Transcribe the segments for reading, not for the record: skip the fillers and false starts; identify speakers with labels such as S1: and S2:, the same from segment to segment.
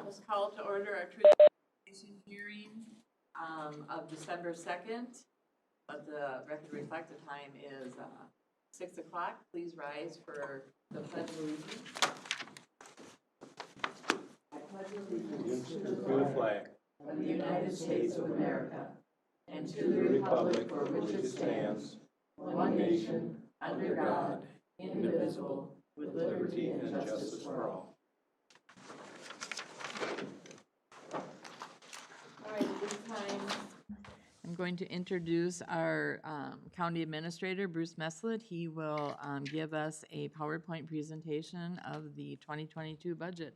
S1: Let's call to order our Taxation hearing of December 2nd. Let the record reflect the time is 6 o'clock. Please rise for the Pledge of Allegiance. I pledge allegiance to the flag of the United States of America and to the republic for which it stands, one nation, under God, indivisible, with liberty and justice for all. All right, at this time, I'm going to introduce our County Administrator, Bruce Meslet. He will give us a PowerPoint presentation of the 2022 budget.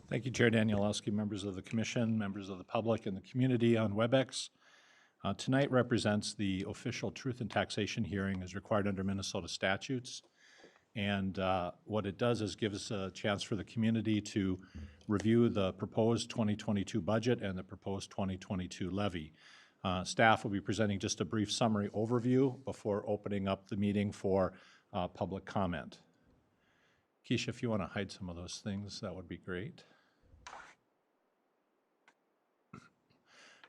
S2: Thank you, Chair Danielowski, members of the Commission, members of the public, and the community on WebEx. Tonight represents the official Truth and Taxation hearing as required under Minnesota statutes. And what it does is give us a chance for the community to review the proposed 2022 budget and the proposed 2022 levy. Staff will be presenting just a brief summary overview before opening up the meeting for public comment. Keisha, if you want to hide some of those things, that would be great.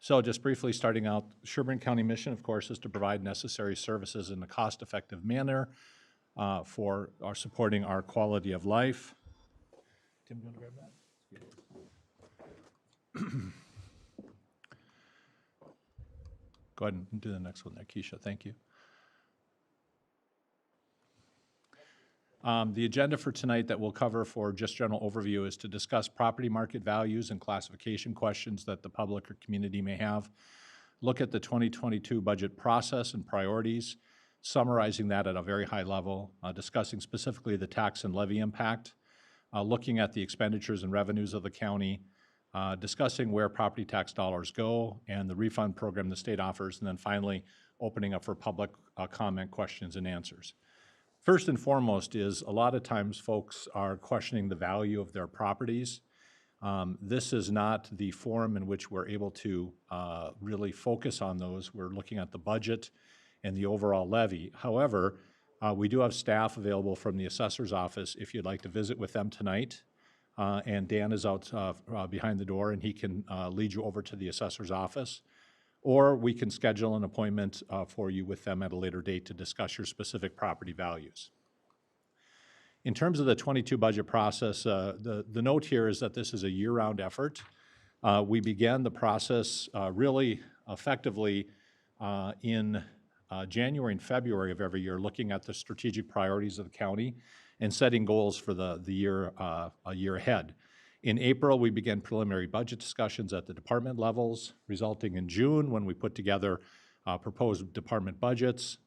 S2: So just briefly starting out, Sherburne County mission, of course, is to provide necessary services in a cost-effective manner for supporting our quality of life. Tim, do you want to grab that? Go ahead and do the next one there, Keisha. Thank you. The agenda for tonight that we'll cover for just general overview is to discuss property market values and classification questions that the public or community may have, look at the 2022 budget process and priorities, summarizing that at a very high level, discussing specifically the tax and levy impact, looking at the expenditures and revenues of the county, discussing where property tax dollars go and the refund program the state offers, and then finally opening up for public comment, questions, and answers. First and foremost is a lot of times folks are questioning the value of their properties. This is not the forum in which we're able to really focus on those. We're looking at the budget and the overall levy. However, we do have staff available from the assessor's office if you'd like to visit with them tonight. And Dan is out behind the door and he can lead you over to the assessor's office. Or we can schedule an appointment for you with them at a later date to discuss your specific property values. In terms of the 22 budget process, the note here is that this is a year-round effort. We began the process really effectively in January and February of every year, looking at the strategic priorities of the county and setting goals for the year, a year ahead. In April, we began preliminary budget discussions at the department levels, resulting in June when we put together proposed department budgets.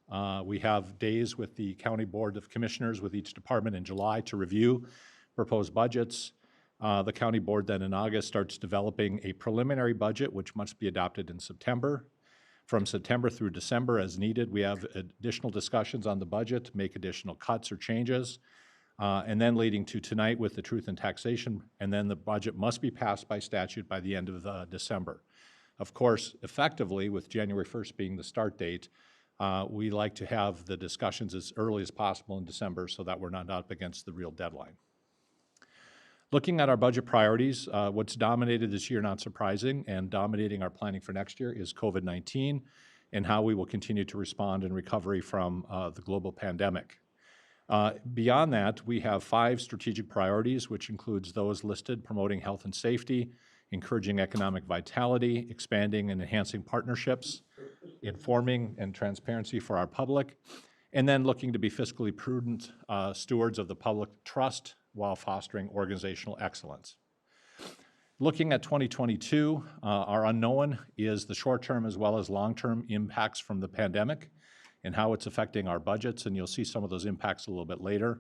S2: We have days with the County Board of Commissioners with each department in July to review proposed budgets. The County Board then in August starts developing a preliminary budget, which must be adopted in September. From September through December, as needed, we have additional discussions on the budget, make additional cuts or changes. And then leading to tonight with the Truth and Taxation, and then the budget must be passed by statute by the end of December. Of course, effectively, with January 1st being the start date, we like to have the discussions as early as possible in December so that we're not up against the real deadline. Looking at our budget priorities, what's dominated this year, not surprising, and dominating our planning for next year is COVID-19 and how we will continue to respond in recovery from the global pandemic. Beyond that, we have 5 strategic priorities, which includes those listed: promoting health and safety, encouraging economic vitality, expanding and enhancing partnerships, informing and transparency for our public, and then looking to be fiscally prudent stewards of the public trust while fostering organizational excellence. Looking at 2022, our unknown is the short-term as well as long-term impacts from the pandemic and how it's affecting our budgets, and you'll see some of those impacts a little bit later.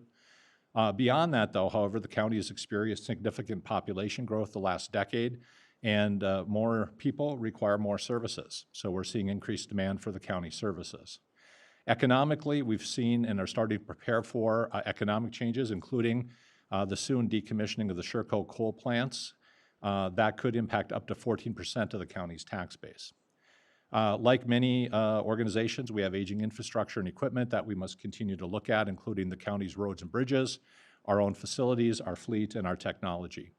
S2: Beyond that, though, however, the county has experienced significant population growth the last decade, and more people require more services. So we're seeing increased demand for the county services. Economically, we've seen and are starting to prepare for economic changes, including the soon decommissioning of the Sherco coal plants. That could impact up to 14% of the county's tax base. Like many organizations, we have aging infrastructure and equipment that we must continue to look at, including the county's roads and bridges, our own facilities, our fleet, and our technology.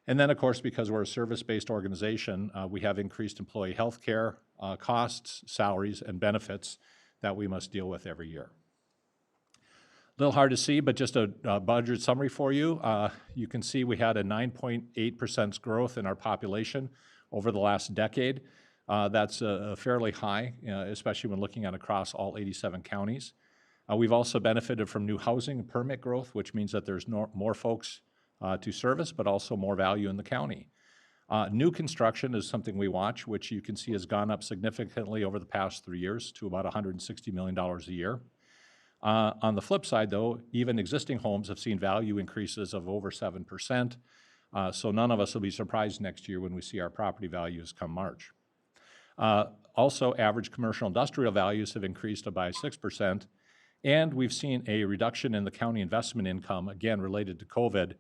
S2: And then, of course, because we're a service-based organization, we have increased employee health care costs, salaries, and benefits that we must deal with every year. A little hard to see, but just a budget summary for you. You can see we had a 9.8% growth in our population over the last decade. That's fairly high, especially when looking at across all 87 counties. We've also benefited from new housing and permit growth, which means that there's more folks to service, but also more value in the county. New construction is something we watch, which you can see has gone up significantly over the past 3 years to about $160 million a year. On the flip side, though, even existing homes have seen value increases of over 7%, so none of us will be surprised next year when we see our property values come March. Also, average commercial industrial values have increased by 6%, and we've seen a reduction in the county investment income, again related to COVID,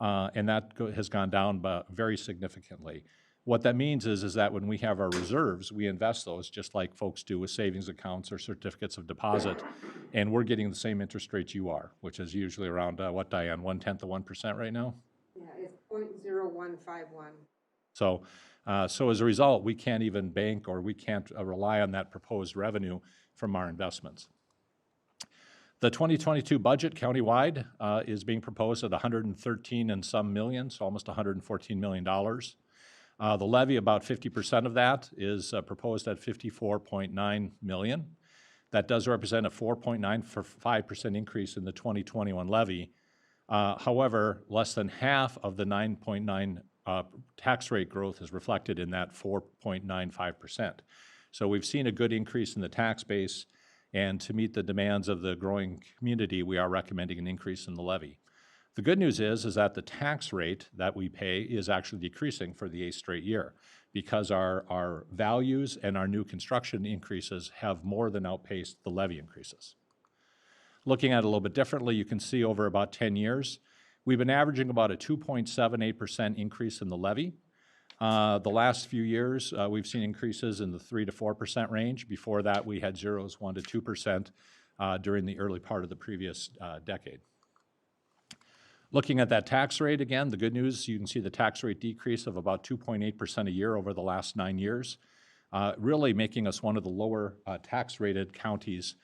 S2: and that has gone down very significantly. What that means is that when we have our reserves, we invest those just like folks do with savings accounts or certificates of deposit, and we're getting the same interest rates you are, which is usually around, what, Diane, 1/10 of 1% right now?
S3: Yeah, it's 0.0151.
S2: So as a result, we can't even bank or we can't rely on that proposed revenue from our investments. The 2022 budget countywide is being proposed at $113 and some million, so almost $114 million. The levy, about 50% of that is proposed at $54.9 million. That does represent a 4.95% increase in the 2021 levy. However, less than half of the 9.9 tax rate growth is reflected in that 4.95%. So we've seen a good increase in the tax base, and to meet the demands of the growing community, we are recommending an increase in the levy. The good news is that the tax rate that we pay is actually decreasing for the 8th straight year because our values and our new construction increases have more than outpaced the levy increases. Looking at it a little bit differently, you can see over about 10 years, we've been averaging about a 2.78% increase in the levy. The last few years, we've seen increases in the 3 to 4% range. Before that, we had zeros, 1 to 2% during the early part of the previous decade. Looking at that tax rate again, the good news, you can see the tax rate decrease of about 2.8% a year over the last 9 years, really making us one of the lower tax-rated counties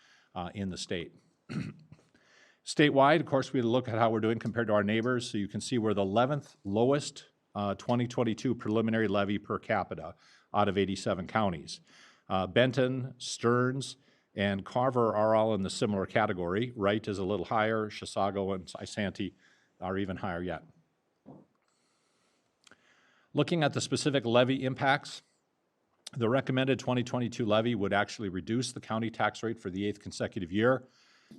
S2: in the state. Statewide, of course, we look at how we're doing compared to our neighbors. So you can see we're the 11th lowest 2022 preliminary levy per capita out of 87 counties. Benton, Stearns, and Carver are all in the similar category. Wright is a little higher. Chisago and Isanti are even higher yet. Looking at the specific levy impacts, the recommended 2022 levy would actually reduce the county tax rate for the 8th consecutive year,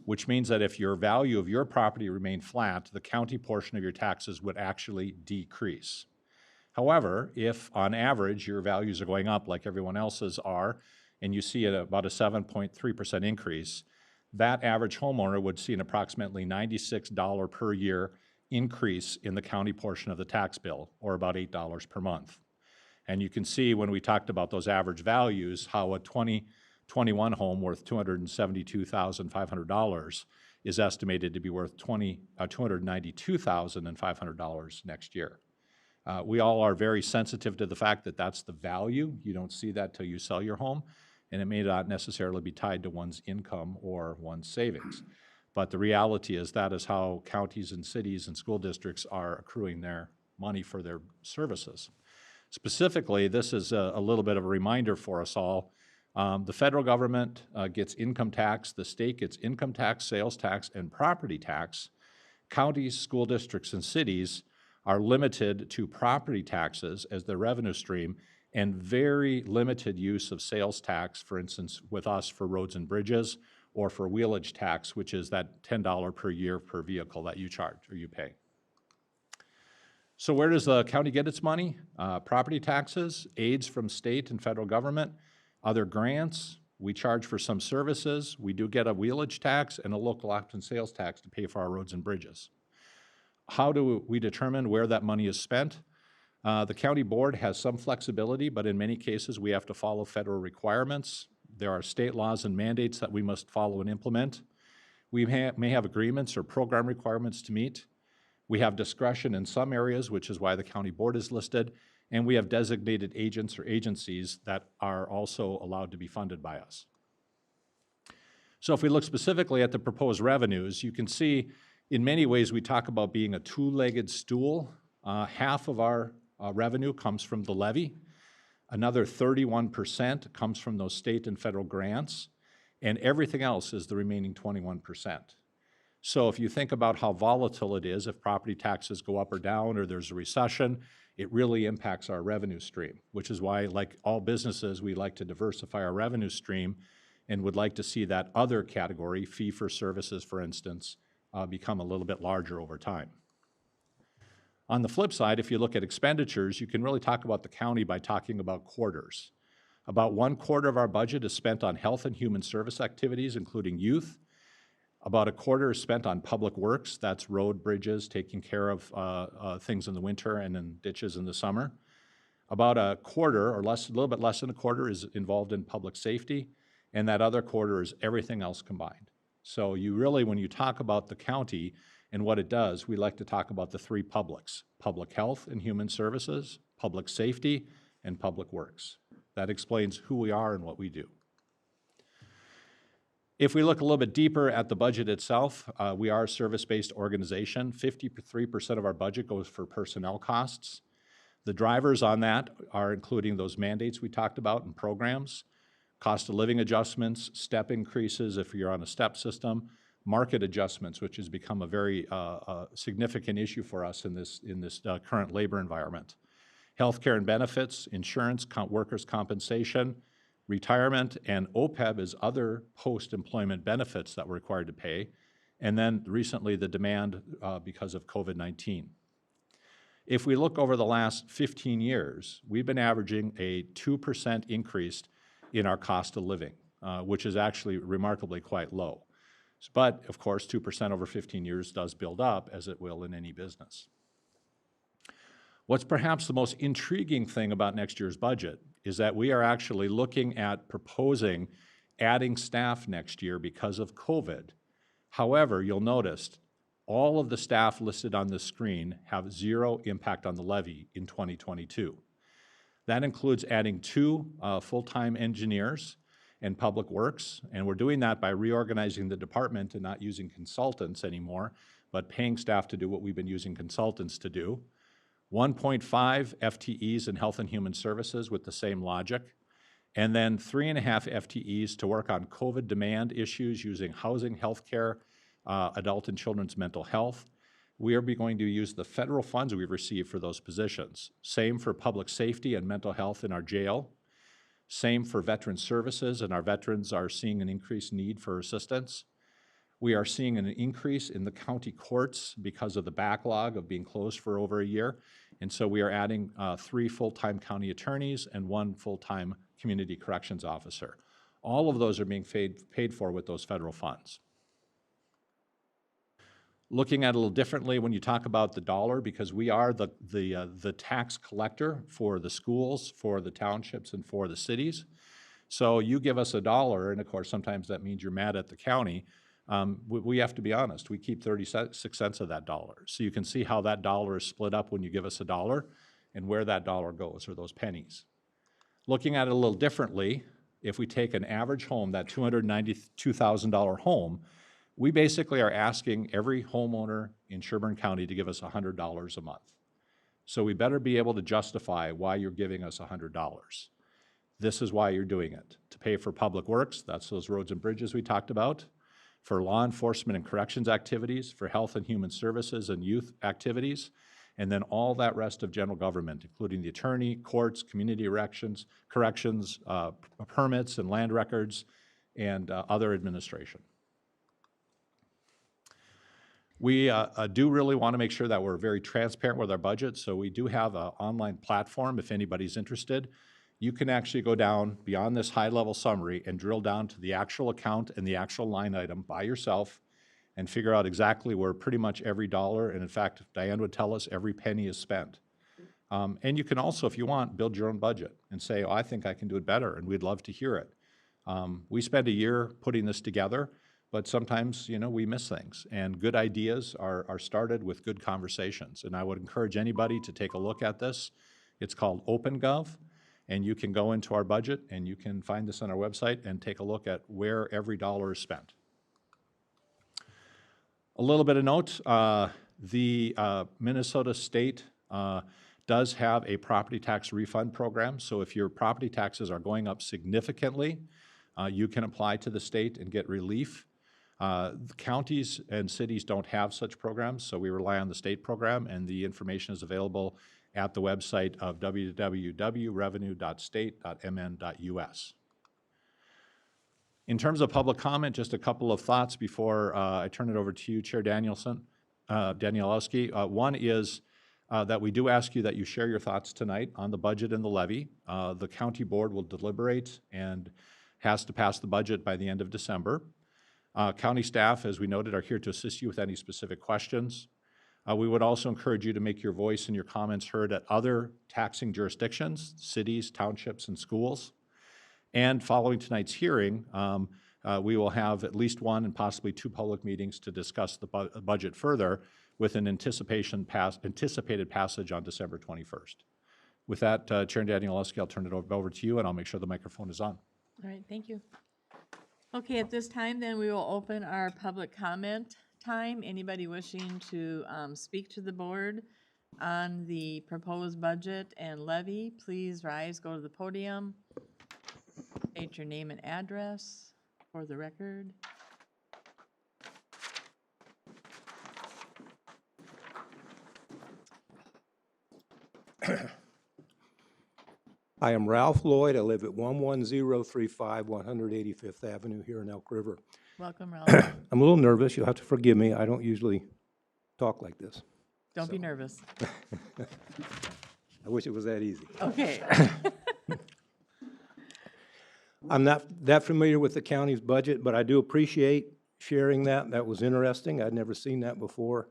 S2: which means that if your value of your property remained flat, the county portion of your taxes would actually decrease. However, if on average your values are going up like everyone else's are, and you see about a 7.3% increase, that average homeowner would see an approximately $96 per year increase in the county portion of the tax bill, or about $8 per month. And you can see when we talked about those average values, how a 2021 home worth $272,500 is estimated to be worth $292,500 next year. We all are very sensitive to the fact that that's the value. You don't see that till you sell your home, and it may not necessarily be tied to one's income or one's savings. But the reality is that is how counties and cities and school districts are accruing their money for their services. Specifically, this is a little bit of a reminder for us all. The federal government gets income tax, the state gets income tax, sales tax, and property tax. Counties, school districts, and cities are limited to property taxes as their revenue stream and very limited use of sales tax, for instance, with us for roads and bridges, or for wheelage tax, which is that $10 per year per vehicle that you charge or you pay. So where does the county get its money? Property taxes, aids from state and federal government, other grants. We charge for some services. We do get a wheelage tax and a local option sales tax to pay for our roads and bridges. How do we determine where that money is spent? The county board has some flexibility, but in many cases, we have to follow federal requirements. There are state laws and mandates that we must follow and implement. We may have agreements or program requirements to meet. We have discretion in some areas, which is why the county board is listed, and we have designated agents or agencies that are also allowed to be funded by us. So if we look specifically at the proposed revenues, you can see in many ways we talk about being a two-legged stool. Half of our revenue comes from the levy. Another 31% comes from those state and federal grants, and everything else is the remaining 21%. So if you think about how volatile it is, if property taxes go up or down or there's a recession, it really impacts our revenue stream, which is why, like all businesses, we like to diversify our revenue stream and would like to see that other category, fee for services, for instance, become a little bit larger over time. On the flip side, if you look at expenditures, you can really talk about the county by talking about quarters. About 1/4 of our budget is spent on health and human service activities, including youth. About 1/4 is spent on public works. That's road, bridges, taking care of things in the winter and then ditches in the summer. About 1/4 or less, a little bit less than 1/4 is involved in public safety, and that other 1/4 is everything else combined. So you really, when you talk about the county and what it does, we like to talk about the three publics: public health and human services, public safety, and public works. That explains who we are and what we do. If we look a little bit deeper at the budget itself, we are a service-based organization. 53% of our budget goes for personnel costs. The drivers on that are including those mandates we talked about and programs, cost of living adjustments, step increases if you're on a step system, market adjustments, which has become a very significant issue for us in this current labor environment, healthcare and benefits, insurance, workers' compensation, retirement, and OPEB is other post-employment benefits that we're required to pay, and then recently the demand because of COVID-19. If we look over the last 15 years, we've been averaging a 2% increase in our cost of living, which is actually remarkably quite low. But, of course, 2% over 15 years does build up, as it will in any business. What's perhaps the most intriguing thing about next year's budget is that we are actually looking at proposing adding staff next year because of COVID. However, you'll notice all of the staff listed on the screen have zero impact on the levy in 2022. That includes adding 2 full-time engineers in public works, and we're doing that by reorganizing the department and not using consultants anymore, but paying staff to do what we've been using consultants to do. 1.5 FTEs in health and human services with the same logic, and then 3.5 FTEs to work on COVID demand issues using housing, healthcare, adult and children's mental health. We are going to use the federal funds we've received for those positions. Same for public safety and mental health in our jail. Same for veteran services, and our veterans are seeing an increased need for assistance. We are seeing an increase in the county courts because of the backlog of being closed for over a year. And so we are adding 3 full-time county attorneys and 1 full-time community corrections officer. All of those are being paid for with those federal funds. Looking at it a little differently when you talk about the dollar, because we are the tax collector for the schools, for the townships, and for the cities. So you give us $1, and of course sometimes that means you're mad at the county. We have to be honest, we keep 36 cents of that dollar. So you can see how that dollar is split up when you give us $1 and where that dollar goes, or those pennies. Looking at it a little differently, if we take an average home, that $292,000 home, we basically are asking every homeowner in Sherburne County to give us $100 a month. So we better be able to justify why you're giving us $100. This is why you're doing it. To pay for public works, that's those roads and bridges we talked about, for law enforcement and corrections activities, for health and human services and youth activities, and then all that rest of general government, including the attorney, courts, community corrections, permits and land records, and other administration. We do really want to make sure that we're very transparent with our budget, so we do have an online platform if anybody's interested. You can actually go down beyond this high-level summary and drill down to the actual account and the actual line item by yourself and figure out exactly where pretty much every dollar, and in fact, Diane would tell us every penny is spent. And you can also, if you want, build your own budget and say, oh, I think I can do it better, and we'd love to hear it. We spend a year putting this together, but sometimes, we miss things. And good ideas are started with good conversations. And I would encourage anybody to take a look at this. It's called OpenGov, and you can go into our budget, and you can find this on our website and take a look at where every dollar is spent. A little bit of note, the Minnesota State does have a property tax refund program. So if your property taxes are going up significantly, you can apply to the state and get relief. The counties and cities don't have such programs, so we rely on the state program, and the information is available at the website of www.revenue.state.mn.us. In terms of public comment, just a couple of thoughts before I turn it over to you, Chair Danielowski. One is that we do ask you that you share your thoughts tonight on the budget and the levy. The county board will deliberate and has to pass the budget by the end of December. County staff, as we noted, are here to assist you with any specific questions. We would also encourage you to make your voice and your comments heard at other taxing jurisdictions, cities, townships, and schools. And following tonight's hearing, we will have at least one and possibly two public meetings to discuss the budget further with an anticipated passage on December 21st. With that, Chair Danielowski, I'll turn it over to you, and I'll make sure the microphone is on.
S4: All right, thank you. Okay, at this time, then, we will open our public comment time. Anybody wishing to speak to the board on the proposed budget and levy, please rise, go to the podium, state your name and address for the record.
S5: I am Ralph Lloyd. I live at 11035 185th Avenue here in Elk River.
S4: Welcome, Ralph.
S5: I'm a little nervous. You'll have to forgive me. I don't usually talk like this.
S4: Don't be nervous.
S5: I wish it was that easy.
S4: Okay.
S5: I'm not that familiar with the county's budget, but I do appreciate sharing that. That was interesting. I'd never seen that before.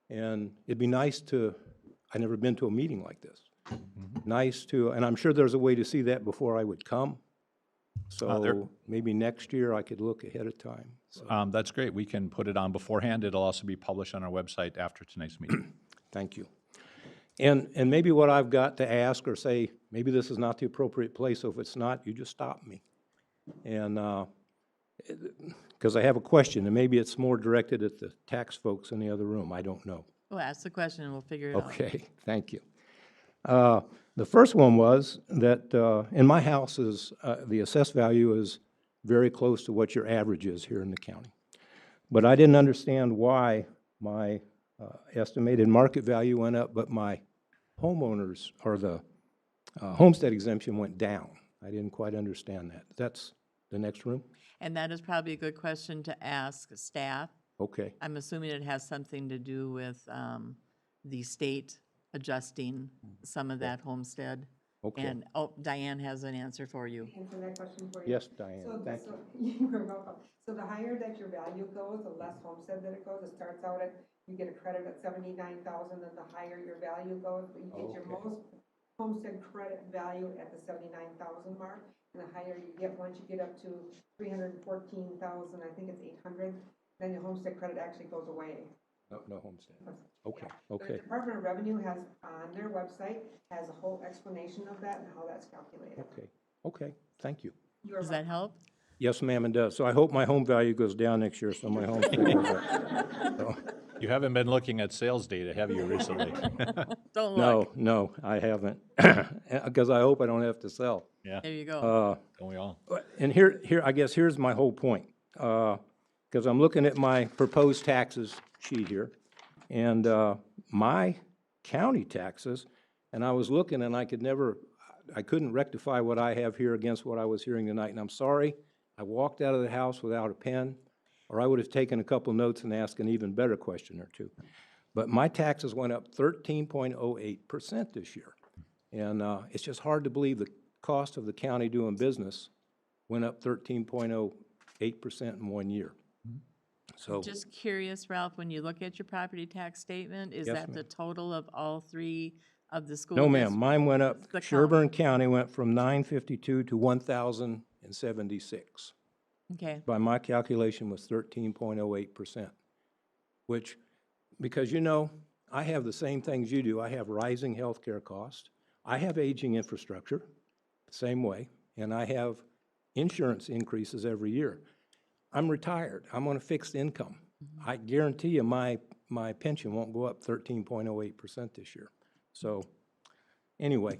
S5: And it'd be nice to, I've never been to a meeting like this. Nice to, and I'm sure there's a way to see that before I would come. So maybe next year I could look ahead of time. So,
S2: That's great. We can put it on beforehand. It'll also be published on our website after tonight's meeting.
S5: thank you. And maybe what I've got to ask or say, maybe this is not the appropriate place, so if it's not, you just stop me. And because I have a question, and maybe it's more directed at the tax folks in the other room. I don't know.
S4: We'll ask the question and we'll figure it out.
S5: Okay, thank you. The first one was that in my house is the assessed value is very close to what your average is here in the county. But I didn't understand why my estimated market value went up, but my homeowners or the homestead exemption went down. I didn't quite understand that. That's the next room?
S4: And that is probably a good question to ask staff.
S5: Okay,
S4: I'm assuming it has something to do with the state adjusting some of that homestead.
S5: okay.
S4: And, oh, Diane has an answer for you.
S3: Answer that question for you.
S5: Yes, Diane, thank you.
S3: You're welcome. So the higher that your value goes, the less homestead that it goes. It starts out at, you get a credit at 79,000, and the higher your value goes, but you get your
S5: Okay.
S3: most homestead credit value at the 79,000 mark, and the higher you get, once you get up to 314,000, I think it's 800, then your homestead credit actually goes away.
S5: No homestead. Okay,
S3: The
S5: okay,
S3: Department of Revenue has, on their website, has a whole explanation of that and how that's calculated.
S5: okay, okay, thank you.
S3: You are
S4: Does that help?
S5: Yes, ma'am, it does. So I hope my home value goes down next year, so my homestead goes up. So,
S2: You haven't been looking at sales data, have you, recently?
S4: Don't look.
S5: no, I haven't, because I hope I don't have to sell.
S2: Yeah,
S4: There you go.
S2: don't we all?
S5: And here, I guess here's my whole point, because I'm looking at my proposed taxes sheet here, and my county taxes, and I was looking and I couldn't rectify what I have here against what I was hearing tonight, and I'm sorry, I walked out of the house without a pen, or I would have taken a couple notes and asked an even better question or two. But my taxes went up 13.08% this year, and it's just hard to believe the cost of the county doing business went up 13.08% in 1 year. So,
S4: Just curious, Ralph, when you look at your property tax statement, is
S5: Yes,
S4: that the
S5: ma'am.
S4: total of all three of the school
S5: No, ma'am,
S4: district.
S5: mine went up,
S4: The
S5: Sherburne County went from 952 to 1,076.
S4: Okay,
S5: By my calculation was 13.08%, which, because I have the same things you do. I have rising healthcare costs. I have aging infrastructure, same way, and I have insurance increases every year. I'm retired. I'm on a fixed income. I guarantee you my pension won't go up 13.08% this year. So, anyway,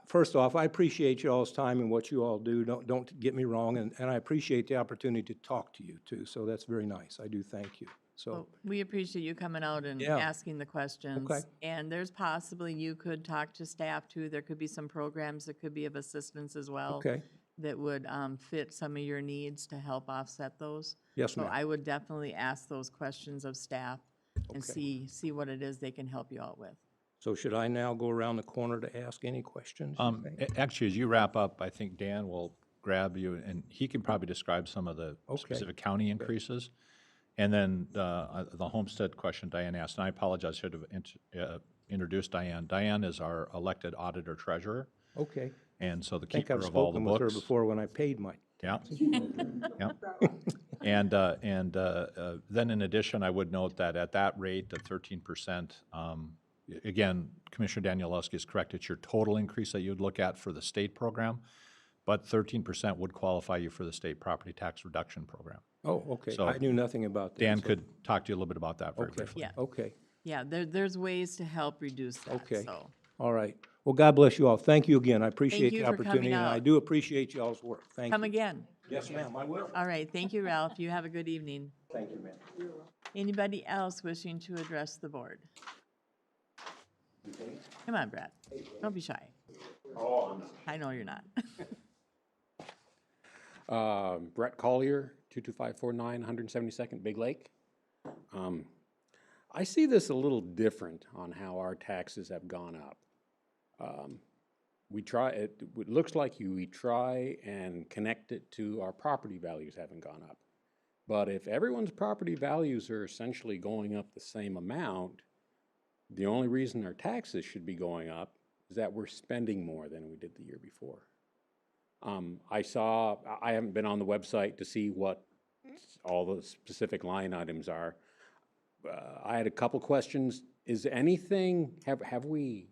S5: first off, I appreciate y'all's time and what you all do. Don't get me wrong, and I appreciate the opportunity to talk to you too. So that's very nice. I do thank you. So,
S4: well, we appreciate you coming out and
S5: Yeah.
S4: asking the questions.
S5: Okay.
S4: And there's possibly, you could talk to staff too. There could be some programs that could be of assistance as well.
S5: okay,
S4: That would fit some of your needs to help offset those.
S5: yes,
S4: So
S5: ma'am.
S4: I would definitely ask those questions of staff and
S5: Okay.
S4: see what it is they can help you out with.
S5: So should I now go around the corner to ask any questions? you think?
S2: Actually, as you wrap up, I think Dan will grab you, and he can probably describe some of the
S5: Okay.
S2: specific county increases. And then the homestead question Diane asked, and I apologize, should have introduced Diane. Diane is our elected auditor treasurer,
S5: Okay.
S2: and so the
S5: I think
S2: keeper
S5: I've
S2: of all the
S5: spoken with her
S2: books.
S5: before when I paid my.
S2: Yeah. Yeah. And then in addition, I would note that at that rate of 13%, again, Commissioner Danielewski is correct, it's your total increase that you would look at for the state program, but 13% would qualify you for the state property tax reduction program.
S5: Oh, okay.
S2: So
S5: I knew nothing about that.
S2: Dan
S5: so-
S2: could talk to you a little bit about that very
S5: Okay.
S2: briefly.
S4: Yeah.
S5: Okay.
S4: Yeah, there's ways to help reduce that,
S5: Okay.
S4: so.
S5: All right. Well, God bless you all. Thank you again. I appreciate
S4: you
S5: the
S4: for coming
S5: opportunity, and I
S4: out.
S5: do appreciate y'all's work. Thank you.
S4: Come again.
S5: Yes, ma'am, I will.
S4: All right, thank you, Ralph. You have a good evening.
S5: Thank you, ma'am.
S4: Anybody else wishing to address the board? Come on, Brad. Don't be shy.
S5: Oh, I'm not.
S4: I know you're not.
S6: Brett Collier, 22549 172nd Big Lake. I see this a little different on how our taxes have gone up. It looks like we try and connect it to our property values having gone up. But if everyone's property values are essentially going up the same amount, the only reason our taxes should be going up is that we're spending more than we did the year before. I haven't been on the website to see what all the specific line items are. I had a couple questions. Is anything, have we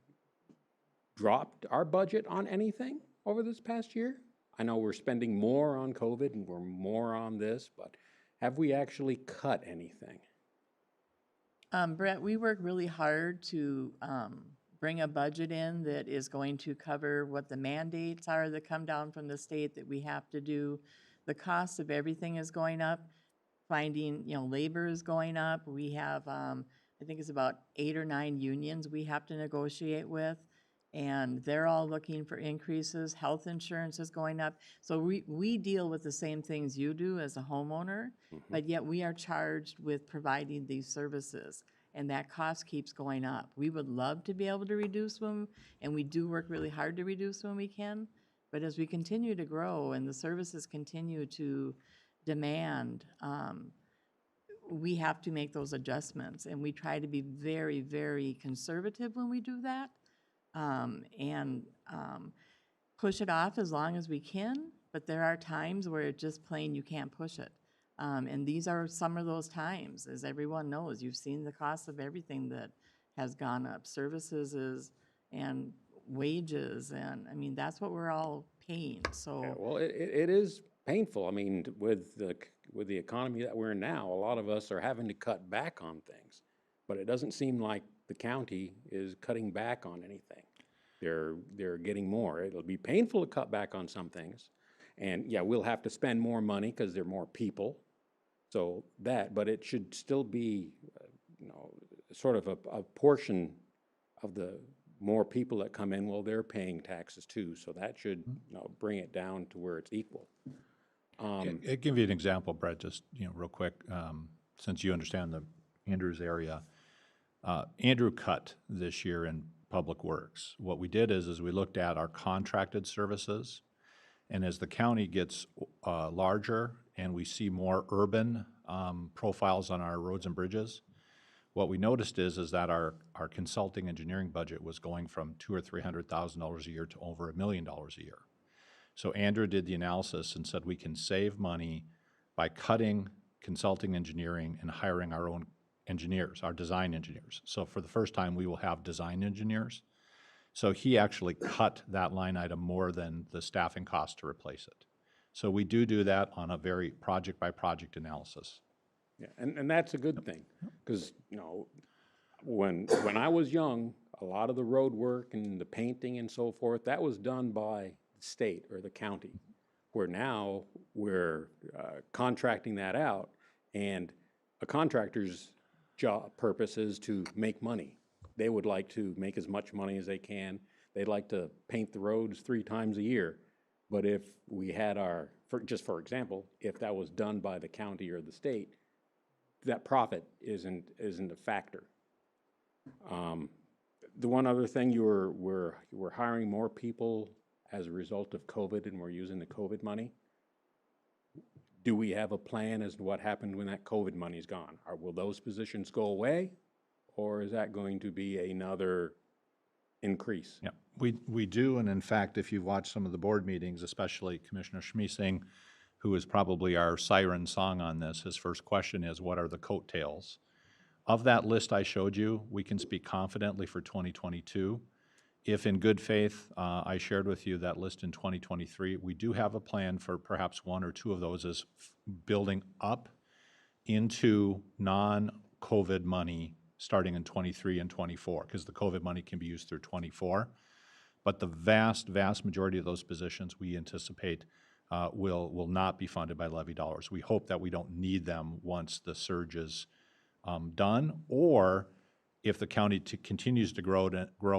S6: dropped our budget on anything over this past year? I know we're spending more on COVID and we're more on this, but have we actually cut anything?
S4: Brett, we work really hard to bring a budget in that is going to cover what the mandates are that come down from the state that we have to do. The cost of everything is going up. Finding, labor is going up. We have, I think it's about 8 or 9 unions we have to negotiate with, and they're all looking for increases. Health insurance is going up. So we deal with the same things you do as a homeowner, but yet we are charged with providing these services, and that cost keeps going up. We would love to be able to reduce them, and we do work really hard to reduce when we can, but as we continue to grow and the services continue to demand, we have to make those adjustments, and we try to be very, very conservative when we do that, and push it off as long as we can, but there are times where it just plain you can't push it. And these are some of those times, as everyone knows. You've seen the cost of everything that has gone up, services and wages, and I mean, that's what we're all paying, so.
S6: Yeah, well, it is painful. I mean, with the economy that we're in now, a lot of us are having to cut back on things, but it doesn't seem like the county is cutting back on anything. They're getting more. It'll be painful to cut back on some things, and yeah, we'll have to spend more money because there are more people. So but it should still be, sort of a portion of the more people that come in. Well, they're paying taxes too, so that should bring it down to where it's equal.
S2: I'll give you an example, Brett, just, real quick, since you understand Andrew's area. Andrew cut this year in Public Works. What we did is we looked at our contracted services, and as the county gets larger and we see more urban profiles on our roads and bridges, What we noticed is that our consulting engineering budget was going from $200,000 or $300,000 a year to over $1 million a year. So Andrew did the analysis and said we can save money by cutting consulting engineering and hiring our own engineers, our design engineers. So for the first time, we will have design engineers. So he actually cut that line item more than the staffing cost to replace it. So we do that on a very project-by-project analysis.
S6: Yeah, and that's a good thing, because, you know, when I was young, a lot of the road work and the painting and so forth, that was done by the state or the county, where now we're contracting that out, and a contractor's purpose is to make money. They would like to make as much money as they can. They'd like to paint the roads 3 times a year. But if we had just for example, if that was done by the county or the state, that profit isn't a factor. The one other thing, we're hiring more people as a result of COVID, and we're using the COVID money. Do we have a plan as to what happened when that COVID money's gone? Will those positions go away, or is that going to be another increase?
S2: Yeah, we do, and in fact, if you've watched some of the board meetings, especially Commissioner Schmiesing, who is probably our siren song on this, his first question is, what are the coattails? Of that list I showed you, we can speak confidently for 2022. If in good faith, I shared with you that list in 2023, we do have a plan for perhaps 1 or 2 of those as building up into non-COVID money starting in 23 and 24, because the COVID money can be used through 24. But the vast majority of those positions we anticipate will not be funded by levy dollars. We hope that we don't need them once the surge is done, or if the county continues to grow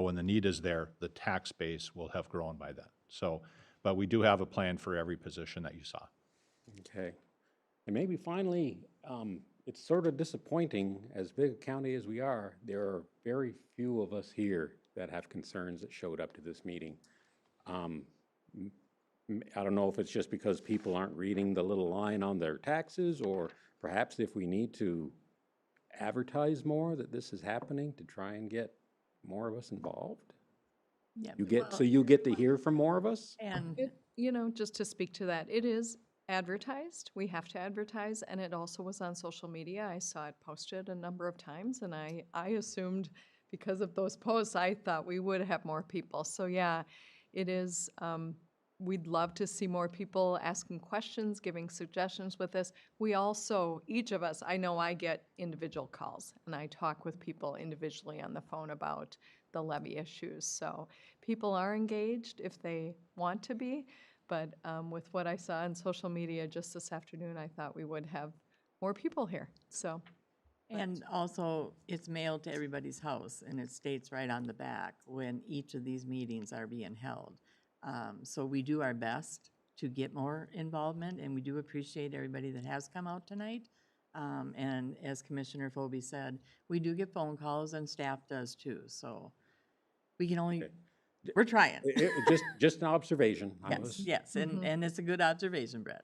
S2: and the need is there, the tax base will have grown by then. So, but we do have a plan for every position that you saw.
S6: Okay. And maybe finally, it's sort of disappointing, as big a county as we are, there are very few of us here that have concerns that showed up to this meeting. I don't know if it's just because people aren't reading the little line on their taxes, or perhaps if we need to advertise more that this is happening to try and get more of us involved.
S4: Yeah.
S6: So you get to hear from more of us?
S4: And
S7: You know, just to speak to that, it is advertised. We have to advertise, and it also was on social media. I saw it posted a number of times, and I assumed because of those posts, I thought we would have more people. So yeah, it is, we'd love to see more people asking questions, giving suggestions with this. We also, each of us, I know I get individual calls, and I talk with people individually on the phone about the levy issues. So people are engaged if they want to be, but with what I saw on social media just this afternoon, I thought we would have more people here, so.
S4: And also, it's mailed to everybody's house, and it states right on the back when each of these meetings are being held. So we do our best to get more involvement, and we do appreciate everybody that has come out tonight. And as Commissioner Phobie said, we do get phone calls, and staff does too. So we can only, we're trying.
S6: Just an observation.
S4: Yes, and it's a good observation, Brett.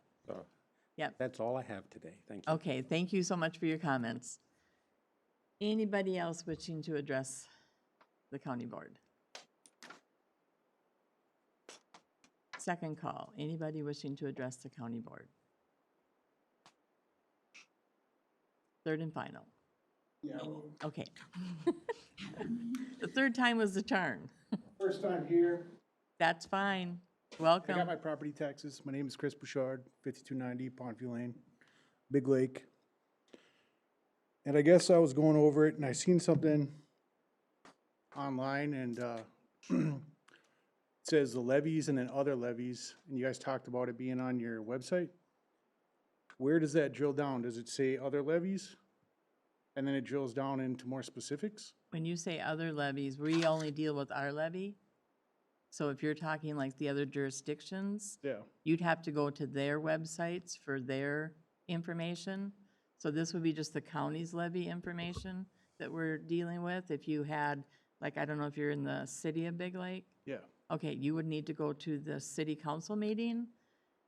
S4: Yep.
S6: That's all I have today. Thank you.
S4: Okay, thank you so much for your comments. Anybody else wishing to address the county board? Second call, anybody wishing to address the county board? Third and final.
S8: Yeah,
S4: Okay. The third time was the charm.
S8: first time here.
S4: That's fine.
S8: I
S4: Welcome.
S8: got my property taxes. My name is Chris Bouchard, 5290 Pondview Lane, Big Lake. And I guess I was going over it and I seen something online, and it says the levies and then other levies, and you guys talked about it being on your website. Where does that drill down? Does it say other levies? And then it drills down into more specifics?
S4: When you say other levies, we only deal with our levy. So if you're talking like the other jurisdictions,
S8: Yeah.
S4: you'd have to go to their websites for their information. So this would be just the county's levy information that we're dealing with. If you had, like, I don't know if you're in the city of Big Lake.
S8: Yeah.
S4: Okay, you would need to go to the city council meeting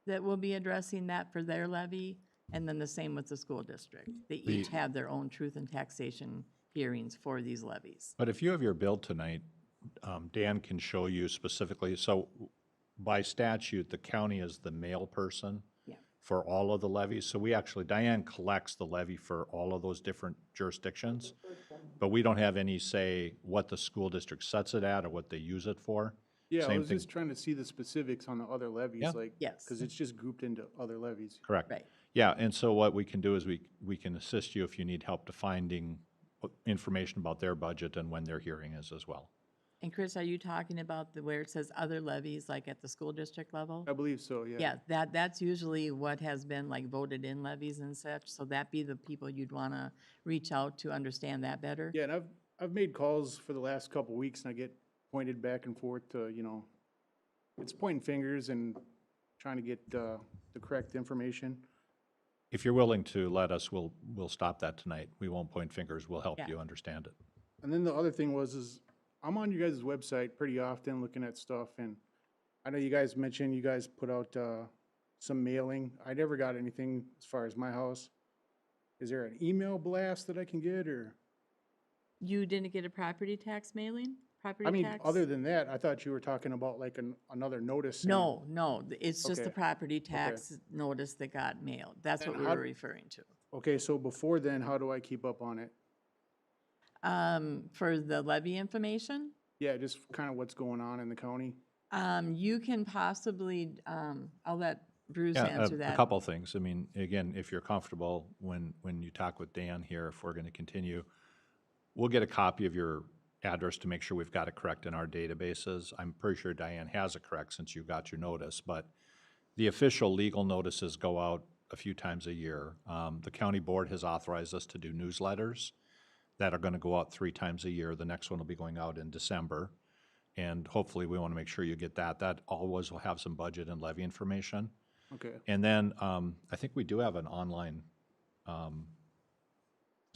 S4: that will be addressing that for their levy, and then the same with the school district. They each have their own truth and taxation hearings for these levies.
S2: But if you have your bill tonight, Dan can show you specifically, so by statute, the county is the mail person
S4: Yeah.
S2: for all of the levies. So we actually, Diane collects the levy for all of those different jurisdictions, but we don't have any say what the school district sets it at or what they use it for.
S8: Yeah, I
S2: Same
S8: was
S2: thing.
S8: just trying to see the specifics on the other
S2: Yeah.
S8: levies, like,
S4: Yes.
S8: because it's just grouped into other levies.
S2: Correct.
S4: Right.
S2: Yeah, and so what we can do is we can assist you if you need help to finding information about their budget and when their hearing is as well.
S4: And Chris, are you talking about where it says other levies, like at the school district level?
S8: I believe so, yeah.
S4: Yeah, that's usually what has been like voted in levies and such, so that be the people you'd wanna reach out to understand that better?
S8: Yeah, and I've made calls for the last couple weeks and I get pointed back and forth to, you know, it's pointing fingers and trying to get the correct information.
S2: If you're willing to let us, we'll stop that tonight. We won't point fingers, we'll help
S4: Yeah.
S2: you understand it.
S8: And then the other thing is I'm on you guys' website pretty often looking at stuff, and I know you guys mentioned you guys put out some mailing. I never got anything as far as my house. Is there an email blast that I can get, or?
S4: You didn't get a property tax mailing? Property
S8: I mean,
S4: tax?
S8: other than that, I thought you were talking about like another notice. saying-
S4: No, it's just the
S8: Okay.
S4: property tax notice that got mailed. That's
S8: And
S4: what we
S8: how-
S4: were referring to.
S8: Okay, so before then, how do I keep up on it?
S4: For the levy information,
S8: Yeah, just kind of what's going on in the county.
S4: you can possibly, I'll let Bruce
S2: Yeah,
S4: answer
S2: a
S4: that.
S2: couple things. I mean, again, if you're comfortable, when you talk with Dan here, if we're going to continue, we'll get a copy of your address to make sure we've got it correct in our databases. I'm pretty sure Diane has it correct since you got your notice, but the official legal notices go out a few times a year. The county board has authorized us to do newsletters that are going to go out 3 times a year. The next one will be going out in December. And hopefully, we want to make sure you get that. That always will have some budget and levy information.
S8: Okay,
S2: And then I think we do have an online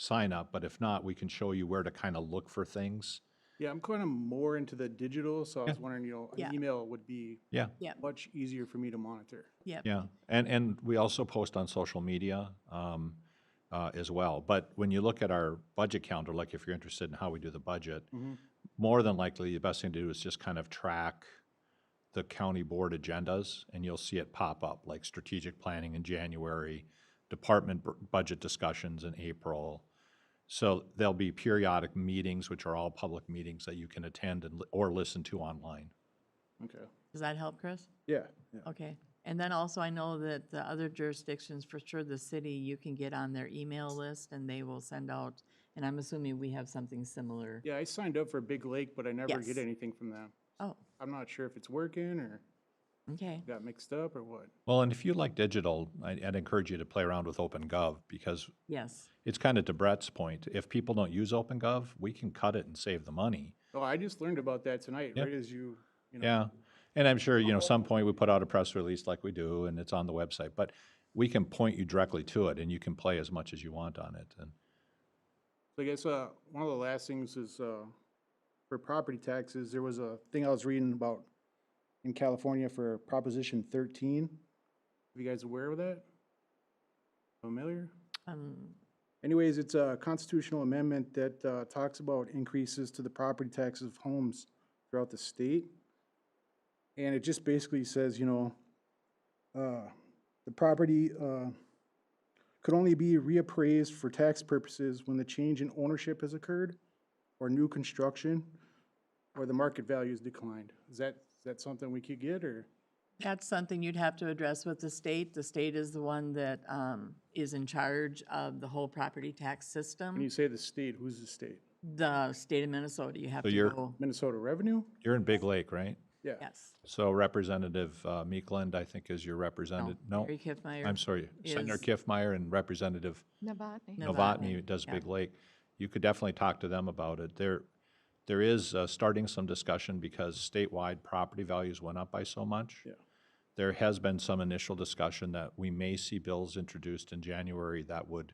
S2: sign up, but if not, we can show you where to kind of look for things.
S8: yeah, I'm kind of more into the digital, so I was
S2: Yeah.
S8: wondering, you know,
S4: Yeah.
S8: an email would be
S2: Yeah,
S8: much easier for me to monitor.
S4: Yep.
S2: yeah. And we also post on social media as well. But when you look at our budget calendar, like if you're interested in how we do the budget, more than likely, the best thing to do is just kind of track the county board agendas, and you'll see it pop up, like strategic planning in January, department budget discussions in April. So there'll be periodic meetings, which are all public meetings that you can attend or listen to online.
S8: Okay,
S4: Does that help, Chris?
S8: yeah, yeah.
S4: Okay. And then also, I know that the other jurisdictions, for sure, the city, you can get on their email list and they will send out, and I'm assuming we have something similar.
S8: Yeah, I signed up for Big Lake, but I never
S4: Yes.
S8: get anything from them.
S4: Oh,
S8: I'm not sure if it's working or
S4: okay.
S8: got mixed up or what.
S2: Well, and if you like digital, I'd encourage you to play around with OpenGov, because
S4: Yes.
S2: it's kind of to Brett's point. If people don't use OpenGov, we can cut it and save the money.
S8: Oh, I just learned about that tonight,
S2: Yep.
S8: right as you know.
S2: Yeah, and I'm sure, some point we put out a press release like we do, and it's on the website, but we can point you directly to it, and you can play as much as you want on it. And
S8: So I guess one of the last things is for property taxes, there was a thing I was reading about in California for Proposition 13. Are you guys aware of that? Familiar? Anyways, it's a constitutional amendment that talks about increases to the property taxes of homes throughout the state. And it just basically says, the property could only be reappraised for tax purposes when the change in ownership has occurred, or new construction, or the market value has declined. Is that something we could get, or?
S4: That's something you'd have to address with the state. The state is the one that is in charge of the whole property tax
S8: When
S4: system.
S8: you say the state, who's the state?
S4: The state of Minnesota, you have
S2: So
S4: to
S2: you're-
S4: go,
S8: Minnesota Revenue?
S2: you're in Big Lake, right?
S8: Yeah.
S4: yes.
S2: So Representative Meekland, I think, is your representative. No,
S4: Mary Kiffmeyer.
S2: I'm sorry, Senator
S4: is-
S2: Kiffmeyer and Representative
S7: Novotny.
S2: Novotny does
S4: yeah.
S2: Big Lake. You could definitely talk to them about it. There is starting some discussion because statewide property values went up by so much.
S8: Yeah.
S2: There has been some initial discussion that we may see bills introduced in January that would,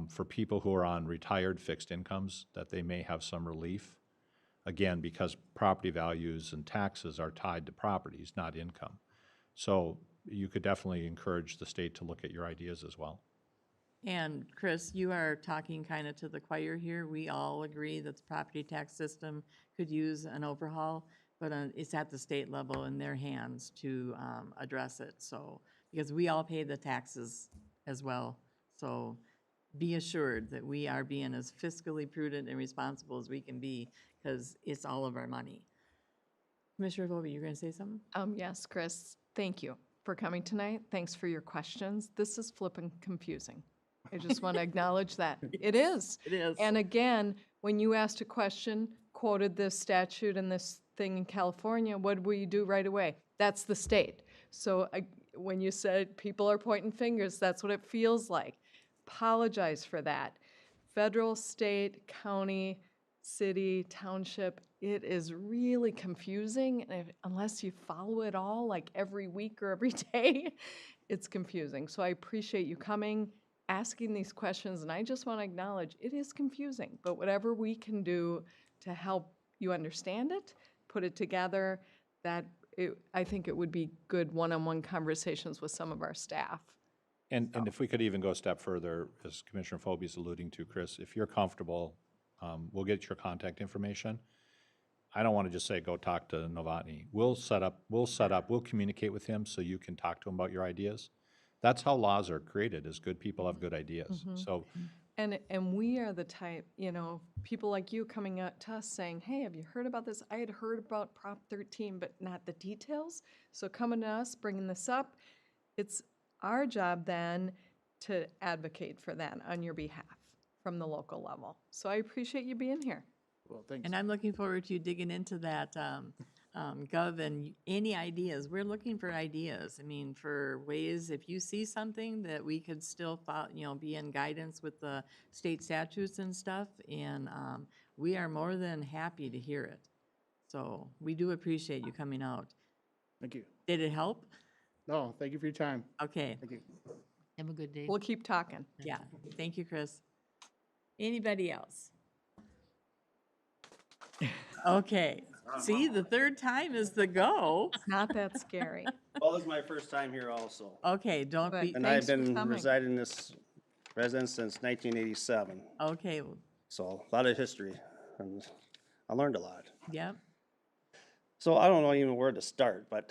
S2: for people who are on retired fixed incomes, that they may have some relief. Again, because property values and taxes are tied to properties, not income. So you could definitely encourage the state to look at your ideas as well.
S4: And Chris, you are talking kind of to the choir here. We all agree that the property tax system could use an overhaul, but it's at the state level in their hands to address it. So, because we all pay the taxes as well. So be assured that we are being as fiscally prudent and responsible as we can be, because it's all of our money. Commissioner Volpe, you're going to say something?
S7: Yes, Chris, thank you for coming tonight. Thanks for your questions. This is flippin' confusing. I just want to acknowledge that. It is.
S4: It is.
S7: And again, when you asked a question, quoted this statute and this thing in California, what do we do right away? That's the state. So when you said people are pointing fingers, that's what it feels like. Apologize for that. Federal, state, county, city, township, it is really confusing. And unless you follow it all like every week or every day, it's confusing. So I appreciate you coming, asking these questions, and I just want to acknowledge it is confusing, but whatever we can do to help you understand it, put it together, I think it would be good one-on-one conversations with some of our staff.
S2: And if we could even go a step further, as Commissioner Phobie is alluding to, Chris, if you're comfortable, we'll get your contact information. I don't want to just say, go talk to Novotny. We'll communicate with him so you can talk to him about your ideas. That's how laws are created, is good people have good ideas. So,
S7: And we are the type, people like you coming out to us saying, hey, have you heard about this? I had heard about Prop 13, but not the details. So coming to us, bringing this up, it's our job then to advocate for that on your behalf from the local level. So I appreciate you being here.
S8: Well, thanks.
S4: And I'm looking forward to you digging into that, Gov, and any ideas. We're looking for ideas. I mean, for ways, if you see something that we could still, be in guidance with the state statutes and stuff, and we are more than happy to hear it. So we do appreciate you coming out.
S8: Thank you.
S4: Did it help?
S8: No, thank you for your time.
S4: Okay,
S8: Thank you.
S1: Have a good day.
S7: We'll keep talking.
S4: yeah. Thank you, Chris. Anybody else? Okay, see, the third time is the go.
S7: It's not that scary.
S9: Well, this is my first time here also.
S4: Okay, don't be,
S9: And
S7: Thanks
S9: I've
S7: for
S9: been
S7: coming.
S9: residing in this residence since 1987.
S4: okay,
S9: So a lot of history, and I learned a lot.
S4: yep.
S9: So I don't know even where to start, but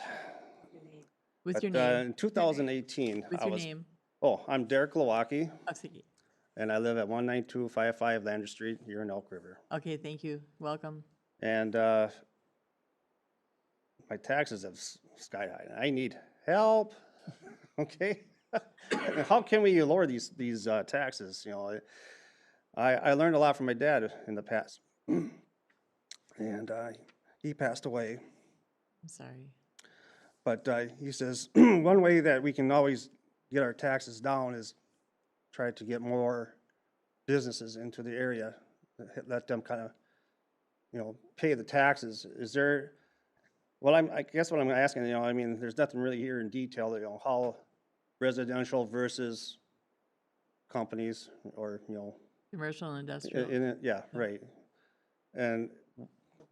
S4: With your
S9: but,
S4: name,
S9: in 2018,
S4: with
S9: I
S4: your
S9: was,
S4: name.
S9: oh, I'm Derek Lewacki,
S4: Okay.
S9: and I live at 19255 Lander Street here in Elk River.
S4: Okay, thank you. Welcome.
S9: And my taxes have sky high. I need help. Okay, how can we lower these taxes? I learned a lot from my dad in the past, and he passed away.
S4: I'm sorry.
S9: But he says one way that we can always get our taxes down is try to get more businesses into the area, let them kind of, pay the taxes. Is there, well, I guess what I'm asking, I mean, there's nothing really here in detail, how residential versus companies or,
S4: Commercial and industrial.
S9: yeah, right. And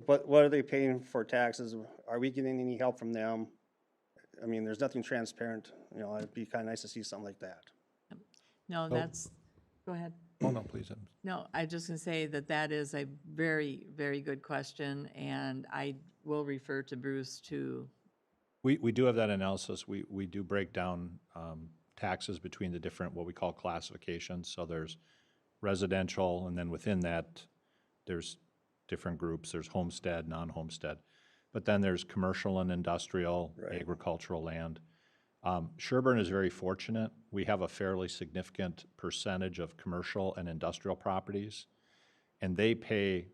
S9: what are they paying for taxes? Are we getting any help from them? I mean, there's nothing transparent, it'd be kind of nice to see something like that.
S4: No, that's, go ahead.
S2: oh no, please.
S4: No, I just gonna say that is a very, very good question, and I will refer to Bruce to,
S2: We do have that analysis. We do break down taxes between the different, what we call classifications. So there's residential, and then within that, there's different groups. There's homestead, non-homestead. But then there's commercial and industrial,
S9: Right.
S2: agricultural land. Sherburne is very fortunate. We have a fairly significant percentage of commercial and industrial properties, and they pay,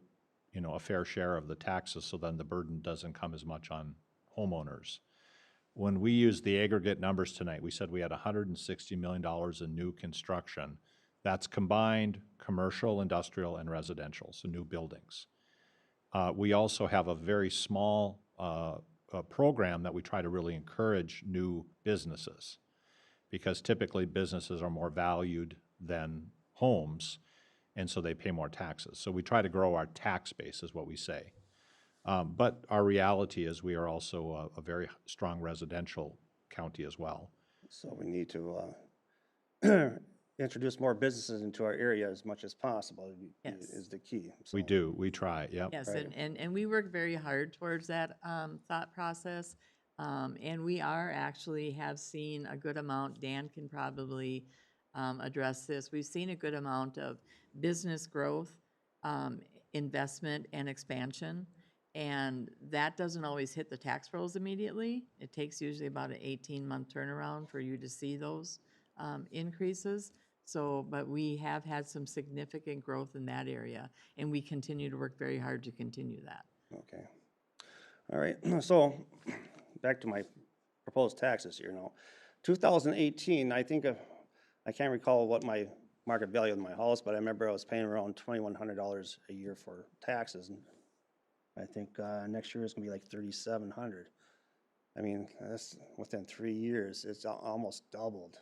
S2: a fair share of the taxes, so then the burden doesn't come as much on homeowners. When we used the aggregate numbers tonight, we said we had $160 million in new construction. That's combined commercial, industrial, and residential, so new buildings. We also have a very small program that we try to really encourage new businesses, because typically businesses are more valued than homes, and so they pay more taxes. So we try to grow our tax base, is what we say. But our reality is we are also a very strong residential county as well.
S9: So we need to introduce more businesses into our area as much as possible
S4: Yes.
S9: is the key.
S2: We
S9: So,
S2: do, we try, yep.
S4: Yes,
S9: Right.
S4: and we work very hard towards that thought process. And we are actually have seen a good amount, Dan can probably address this. We've seen a good amount of business growth, investment, and expansion. And that doesn't always hit the tax rolls immediately. It takes usually about an 18-month turnaround for you to see those increases. So, but we have had some significant growth in that area, and we continue to work very hard to continue that.
S9: okay. All right, so back to my proposed taxes here now. 2018, I think, I can't recall what my market value of my house, but I remember I was paying around $2,100 a year for taxes. And I think next year it's gonna be like $3,700. I mean, that's within 3 years, it's almost doubled.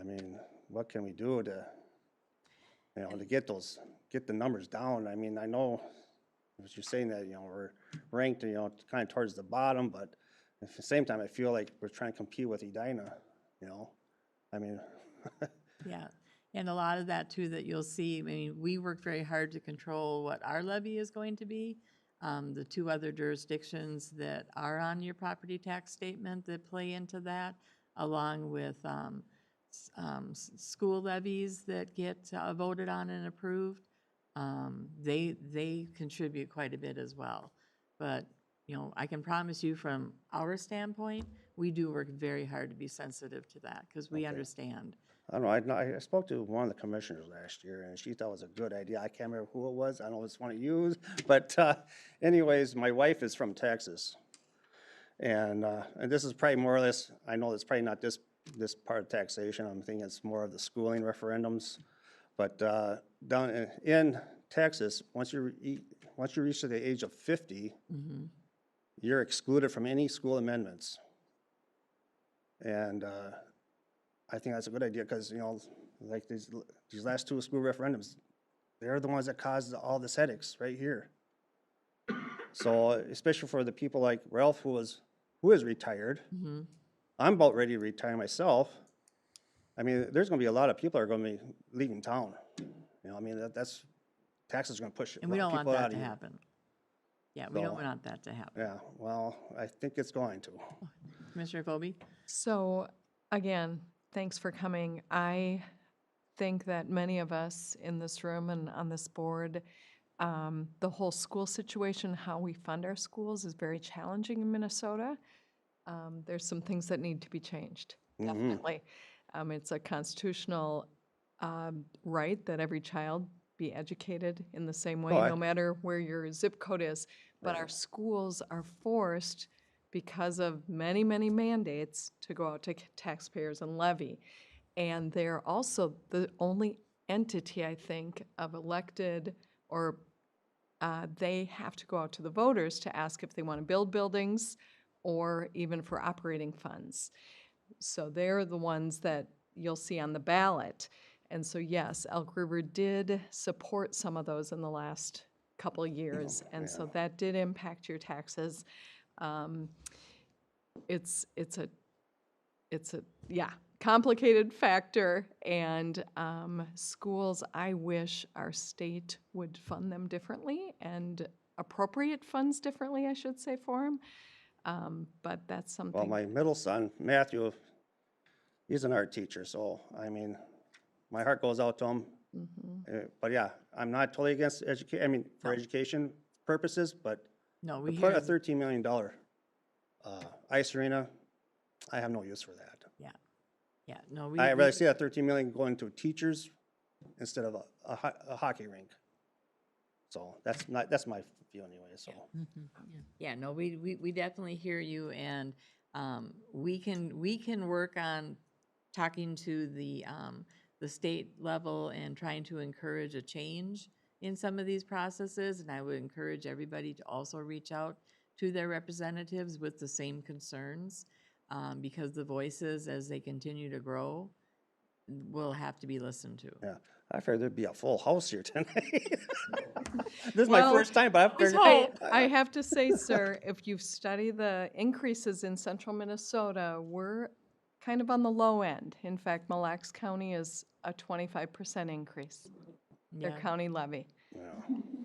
S9: I mean, what can we do to, you know, to get the numbers down? I mean, I know, as you're saying that, you know, we're ranked, you know, kind of towards the bottom, but at the same time, I feel like we're trying to compete with Edina, you know? I mean,
S4: Yeah, and a lot of that too that you'll see, I mean, we work very hard to control what our levy is going to be. The two other jurisdictions that are on your property tax statement that play into that, along with school levies that get voted on and approved, they contribute quite a bit as well. But, you know, I can promise you from our standpoint, we do work very hard to be sensitive to that because we understand.
S9: I don't know, I spoke to one of the commissioners last year, and she thought it was a good idea. I can't remember who it was. I don't know if it's one of you, but anyways, my wife is from Texas. And this is probably more or less, I know it's probably not this part of taxation. I'm thinking it's more of the schooling referendums. But down in Texas, once you reach to the age of 50, you're excluded from any school amendments. And I think that's a good idea because, you know, like these last two school referendums, they're the ones that caused all this headaches right here. So especially for the people like Ralph who is retired, I'm about ready to retire myself. I mean, there's going to be a lot of people that are going to be leaving town. You know, I mean, that's taxes are going to push
S4: And we don't want
S9: people
S4: that
S9: out
S4: to
S9: of here.
S4: happen. Yeah, we don't
S9: So,
S4: want that to happen.
S9: Yeah, well, I think it's going to.
S4: Commissioner Colby?
S7: So, again, thanks for coming. I think that many of us in this room and on this board, the whole school situation, how we fund our schools is very challenging in Minnesota. There's some things that need to be changed, definitely. It's a constitutional right that every child be educated in the same way,
S9: Oh,
S7: no matter where your zip code is. But our schools are forced, because of many, many mandates, to go out to taxpayers and levy. And they're also the only entity, I think, of elected, or they have to go out to the voters to ask if they want to build buildings or even for operating funds. So they're the ones that you'll see on the ballot. And so, yes, Elk River did support some of those in the last couple of years, and so that did impact your taxes. It's a complicated factor, and schools, I wish our state would fund them differently and appropriate funds differently, I should say, for them. But that's something.
S9: Well, my middle son, Matthew, he's an art teacher, so, I mean, my heart goes out to him. But yeah, I'm not totally against education, I mean, for education purposes, but
S4: No,
S9: to
S4: we
S9: put
S4: hear,
S9: a $13 million ice arena, I have no use for that.
S4: yeah, no, we.
S9: I'd rather see that 13 million going to teachers instead of a hockey rink. So that's my view anyway, so.
S4: Yeah, no, we definitely hear you, and we can work on talking to the state level and trying to encourage a change in some of these processes, and I would encourage everybody to also reach out to their representatives with the same concerns, because the voices, as they continue to grow, will have to be listened to.
S9: Yeah, I figured there'd be a full house here tonight. This is my
S7: Well,
S9: first time, but I figured.
S7: I have to say, sir, if you study the increases in central Minnesota, we're kind of on the low end. In fact, Mille Lacs County is a 25% increase, their
S4: Yeah.
S7: county levy.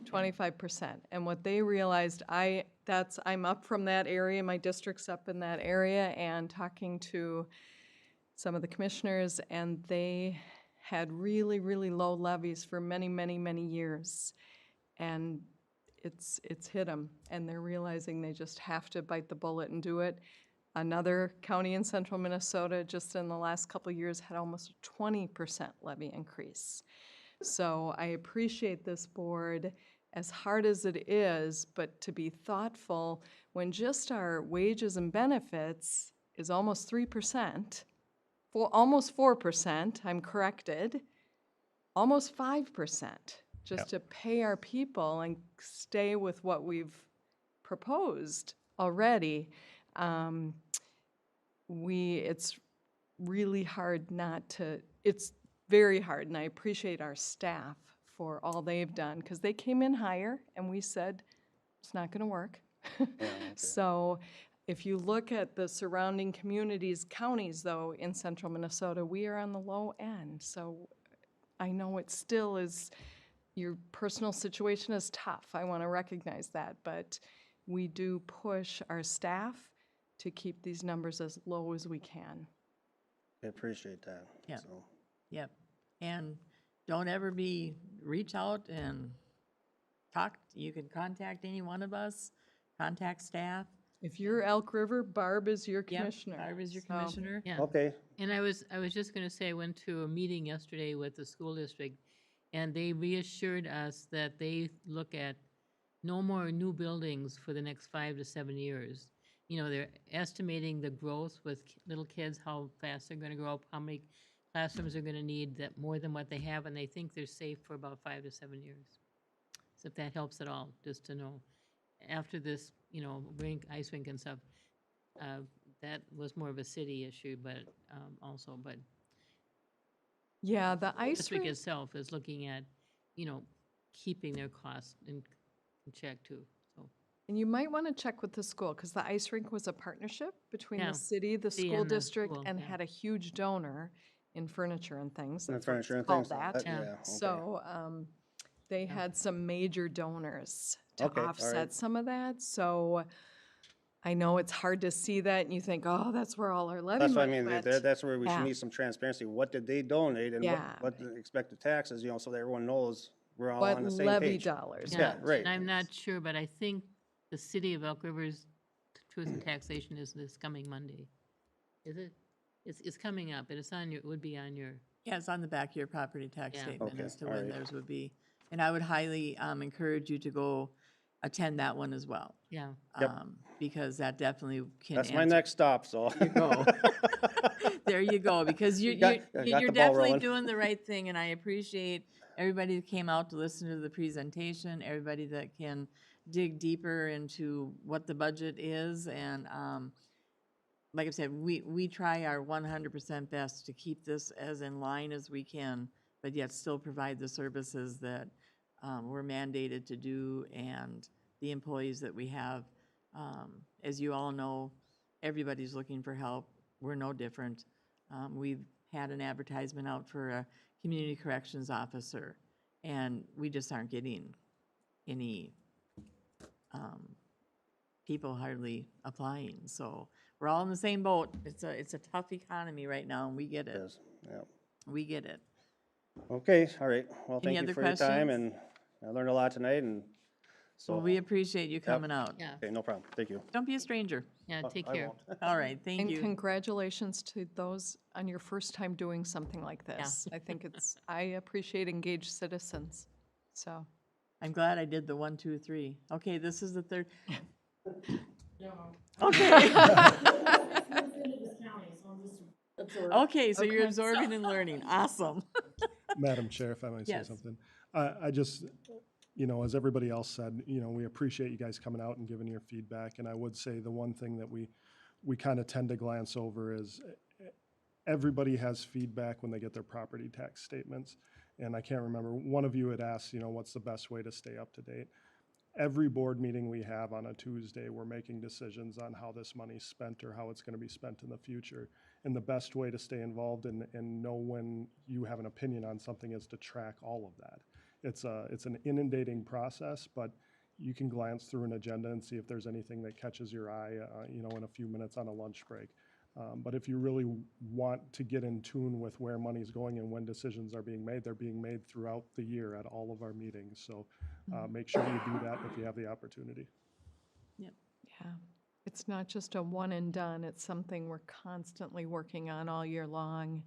S7: 25%. And what they realized, I'm up from that area, my district's up in that area, and talking to some of the commissioners, and they had really, really low levies for many, many, many years. And it's hit them, and they're realizing they just have to bite the bullet and do it. Another county in central Minnesota, just in the last couple of years, had almost a 20% levy increase. So I appreciate this board, as hard as it is, but to be thoughtful when just our wages and benefits is almost 3%, almost 4%, I'm corrected, almost 5%, just to pay our people and stay with what we've proposed already. It's really hard not to, it's very hard, and I appreciate our staff for all they've done, because they came in higher, and we said, it's not gonna work. So if you look at the surrounding communities, counties though, in central Minnesota, we are on the low end. So I know it still is, your personal situation is tough, I wanna recognize that, but we do push our staff to keep these numbers as low as we can.
S9: I appreciate that.
S4: Yeah.
S9: So.
S4: Yep. And don't ever reach out and talk. You can contact any one of us, contact staff.
S7: If you're Elk River, Barb is your
S4: Yep,
S7: commissioner.
S4: Barb is your
S7: So-
S4: commissioner.
S1: Yeah.
S9: Okay,
S1: And I was just gonna say, I went to a meeting yesterday with the school district, and they reassured us that they look at no more new buildings for the next 5 to 7 years. You know, they're estimating the growth with little kids, how fast they're gonna grow up, how many classrooms are gonna need, that more than what they have, and they think they're safe for about 5 to 7 years. So if that helps at all, just to know. After this, you know, ice rink and stuff, that was more of a city issue, but but
S7: Yeah, the ice
S1: district
S7: rink,
S1: itself is looking at, you know, keeping their costs in check too, so.
S7: and you might want to check with the school, because the ice rink was a partnership between
S1: Yeah,
S7: the city, the
S1: city
S7: school
S1: and the
S7: district,
S1: school,
S7: and
S1: yeah.
S7: had a huge donor in furniture and things.
S9: and
S7: That's what it's
S9: furniture and
S7: called,
S9: things.
S7: that.
S1: Yeah.
S9: Yeah, okay.
S7: So, they
S1: Yeah.
S7: had some major donors to
S9: Okay, all
S7: offset
S9: right.
S7: some of that, so I know it's hard to see that, and you think, oh, that's where all our levy
S9: That's what I
S7: money
S9: mean,
S7: went.
S9: that's where we should
S7: Yeah.
S9: need some transparency. What did they donate and
S7: Yeah.
S9: what the expected taxes, you know, so that everyone knows we're all
S7: What
S9: on the same
S7: levy
S9: page.
S7: dollars
S9: Yeah,
S7: went.
S9: right.
S1: And I'm not sure, but I think the city of Elk River's Truth and Taxation is this coming Monday. Is it? It's coming up, and it's on your, it would be on your,
S4: Yeah, it's on the back of your property tax
S1: Yeah.
S4: statement
S9: Okay,
S4: as to
S9: all
S4: when
S9: right.
S4: theirs would be. And I would highly encourage you to go attend that one as well.
S1: yeah.
S9: Yep.
S4: Because that definitely can
S9: That's my
S4: answer-
S9: next stop, so.
S4: There you go. There you go, because
S9: Got
S4: you're
S9: the ball
S4: definitely
S9: rolling.
S4: doing the right thing, and I appreciate everybody that came out to listen to the presentation, everybody that can dig deeper into what the budget is, and, like I said, we try our 100% best to keep this as in line as we can, but yet still provide the services that, we're mandated to do, and the employees that we have. As you all know, everybody's looking for help. We're no different. We've had an advertisement out for a community corrections officer, and we just aren't getting any people hardly applying. So we're all in the same boat. It's a tough economy right now, and we get it.
S9: Yes, yeah.
S4: We get it.
S9: Okay, all right. Well,
S4: Any
S9: thank you
S4: other
S9: for your time,
S4: questions?
S9: and I learned a lot tonight, and so.
S4: Well, we appreciate you coming out.
S1: Yeah,
S9: Okay, no problem. Thank you.
S4: Don't be a stranger.
S1: yeah, take
S9: I
S1: care.
S9: won't.
S4: All right, thank
S7: And
S4: you.
S7: congratulations to those on your first time doing something like this. I think I appreciate engaged citizens, so.
S4: I'm glad I did the 1, 2, 3. Okay, this is the third. Okay. Okay, so you're
S7: Okay.
S4: absorbing and learning. Awesome.
S10: Madam Chair, if I might say
S4: Yes.
S10: something. I just, as everybody else said, we appreciate you guys coming out and giving your feedback. And I would say the one thing that we kind of tend to glance over is everybody has feedback when they get their property tax statements. And I can't remember, one of you had asked, what's the best way to stay up to date? every board meeting we have on a Tuesday, we're making decisions on how this money's spent or how it's gonna be spent in the future. And the best way to stay involved and know when you have an opinion on something is to track all of that. It's an inundating process, but you can glance through an agenda and see if there's anything that catches your eye, in a few minutes on a lunch break. But if you really want to get in tune with where money's going and when decisions are being made, they're being made throughout the year at all of our meetings. So make sure you do that if you have the opportunity.
S7: Yeah. It's not just a one and done, it's something we're constantly working on all year long.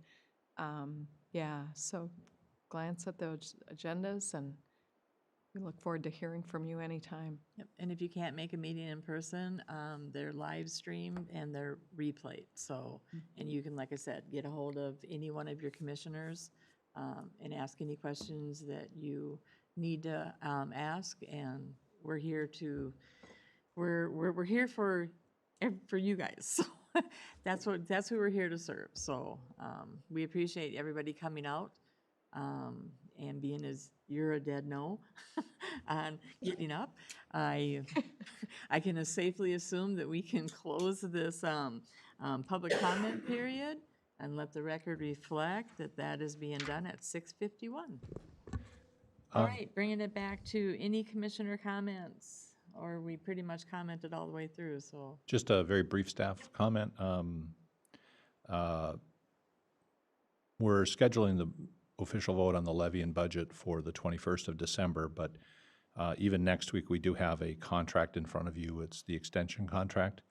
S7: Yeah, so glance at those agendas, and we look forward to hearing from you anytime.
S4: Yep, and if you can't make a meeting in person, they're live streamed and they're replayed, so, and you can, like I said, get a hold of any one of your commissioners, and ask any questions that you need to, ask, and we're here to, we're here for you guys, so that's who we're here to serve, so, we appreciate everybody coming out, and being as you're a dead no on getting up, I can safely assume that we can close this public comment period and let the record reflect that that is being done at 6:51. All right, bringing it back to any commissioner comments, or we pretty much commented all the way through, so.
S2: Just a very brief staff comment. We're scheduling the official vote on the levy and budget for the 21st of December, but even next week, we do have a contract in front of you. It's the extension contract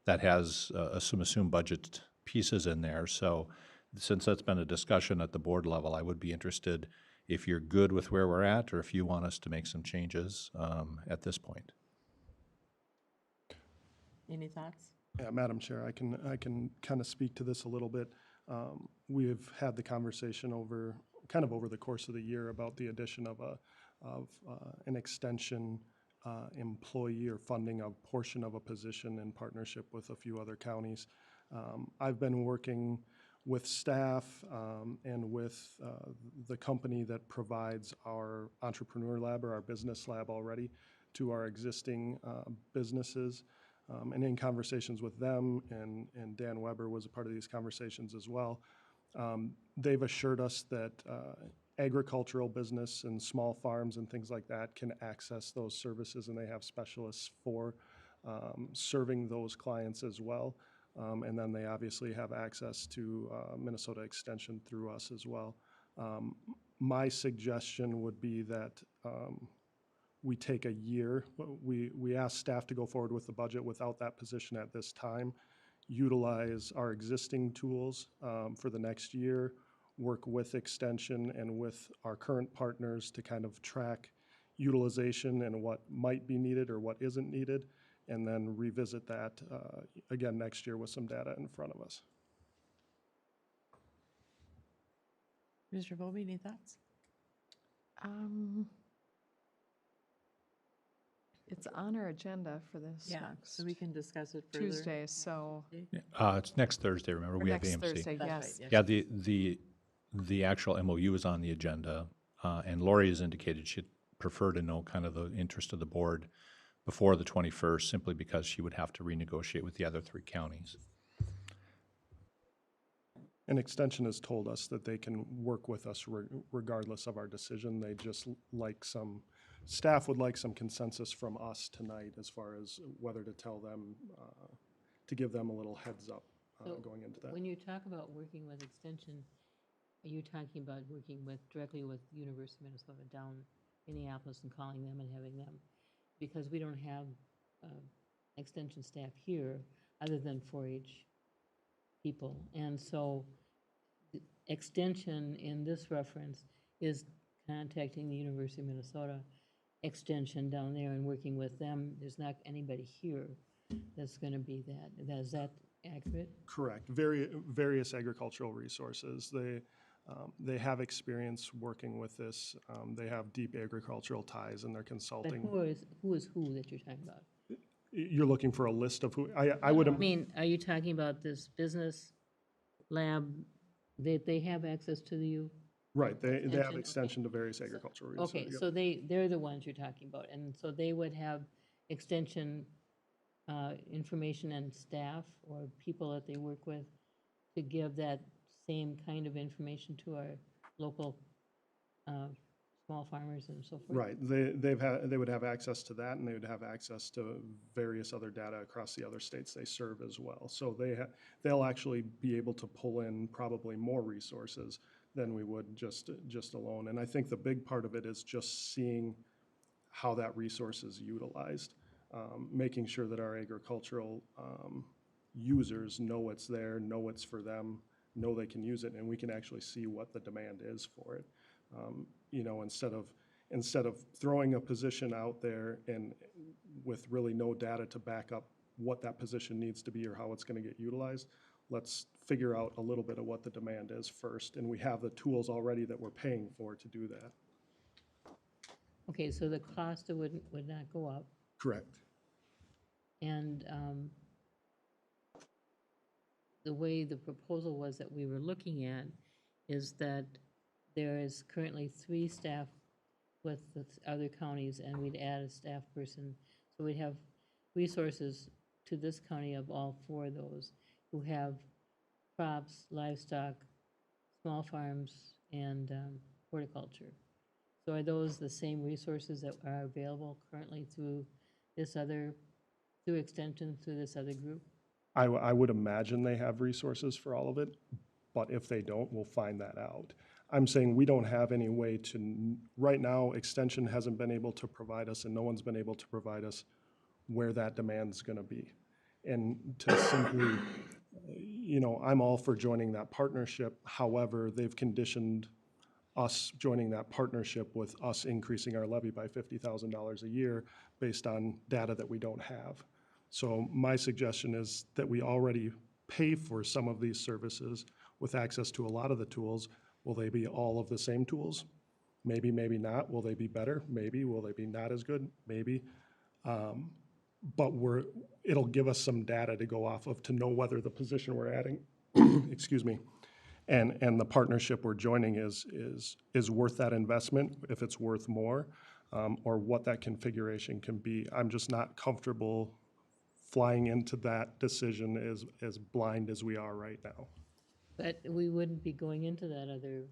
S2: that has some assumed budget pieces in there. So since that's been a discussion at the board level, I would be interested if you're good with where we're at or if you want us to make some changes at this point.
S4: Any thoughts?
S10: Yeah, Madam Chair, I can kind of speak to this a little bit. We have had the conversation over the course of the year about the addition of an extension employee or funding a portion of a position in partnership with a few other counties. I've been working with staff and with the company that provides our entrepreneur lab or our business lab already to our existing businesses. And in conversations with them, and Dan Weber was a part of these conversations as well, they've assured us that agricultural business and small farms and things like that can access those services, and they have specialists for serving those clients as well. And then they obviously have access to Minnesota Extension through us as well. My suggestion would be that we take a year. We ask staff to go forward with the budget without that position at this time, utilize our existing tools for the next year, work with Extension and with our current partners to kind of track utilization and what might be needed or what isn't needed, and then revisit that again next year with some data in front of us.
S4: Mr. Bobby, any thoughts?
S7: It's on our agenda for this
S4: Yeah, so we can discuss it further.
S7: Tuesday, so,
S2: It's next Thursday, remember,
S7: or
S2: we have
S7: next
S2: AMC.
S7: Thursday,
S4: That's
S7: yes.
S4: right,
S2: Yeah, the actual MOU is on the agenda, and Lori has indicated she'd prefer to know kind of the interest of the board before the 21st, simply because she would have to renegotiate with the other 3 counties.
S10: And Extension has told us that they can work with us regardless of our decision. They just like staff would like some consensus from us tonight as far as whether to tell them, to give them a little heads up going into that.
S11: When you talk about working with Extension, are you talking about working directly with University of Minnesota down Minneapolis and calling them and having them? Because we don't have Extension staff here other than 4-H people. And so Extension in this reference is contacting the University of Minnesota Extension down there and working with them. There's not anybody here that's going to be that. Is that accurate?
S10: Correct. Various agricultural resources. They have experience working with this. They have deep agricultural ties in their
S11: But
S10: consulting.
S11: who is who that you're talking about?
S10: You're looking for a list of who, I would.
S11: I mean, are you talking about this business lab that they have access to you?
S10: Right, they have
S11: Extension, okay.
S10: extension to various agricultural resources.
S11: Okay, so they're the ones you're talking about, and so they would have extension information and staff or people that they work with to give that same kind of information to our local small farmers and so forth?
S10: Right, they would have access to that, and they would have access to various other data across the other states they serve as well. So they'll actually be able to pull in probably more resources than we would just alone. And I think the big part of it is just seeing how that resource is utilized, making sure that our agricultural users know it's there, know it's for them, know they can use it, and we can actually see what the demand is for it. You know, instead of throwing a position out there and with really no data to back up what that position needs to be or how it's going to get utilized, let's figure out a little bit of what the demand is first, and we have the tools already that we're paying for to do that.
S11: Okay, so the cost would not go up,
S10: Correct.
S11: and the way the proposal was that we were looking at is that there is currently 3 staff with the other counties, and we'd add a staff person. So we'd have resources to this county of all 4 of those who have crops, livestock, small farms, and horticulture. So are those the same resources that are available currently through this other, through extension, through this other group?
S10: I would imagine they have resources for all of it, but if they don't, we'll find that out. I'm saying we don't have any way to, right now, Extension hasn't been able to provide us, and no one's been able to provide us where that demand's gonna be. And to simply, you know, I'm all for joining that partnership. However, they've conditioned us joining that partnership with us increasing our levy by $50,000 a year based on data that we don't have. So my suggestion is that we already pay for some of these services with access to a lot of the tools. Will they be all of the same tools? Maybe, maybe not. Will they be better? Maybe. Will they be not as good? Maybe. But it'll give us some data to go off of to know whether the position we're adding, excuse me, and the partnership we're joining is worth that investment, if it's worth more, or what that configuration can be. I'm just not comfortable flying into that decision as blind as we are right now.
S11: But we wouldn't be going into that other,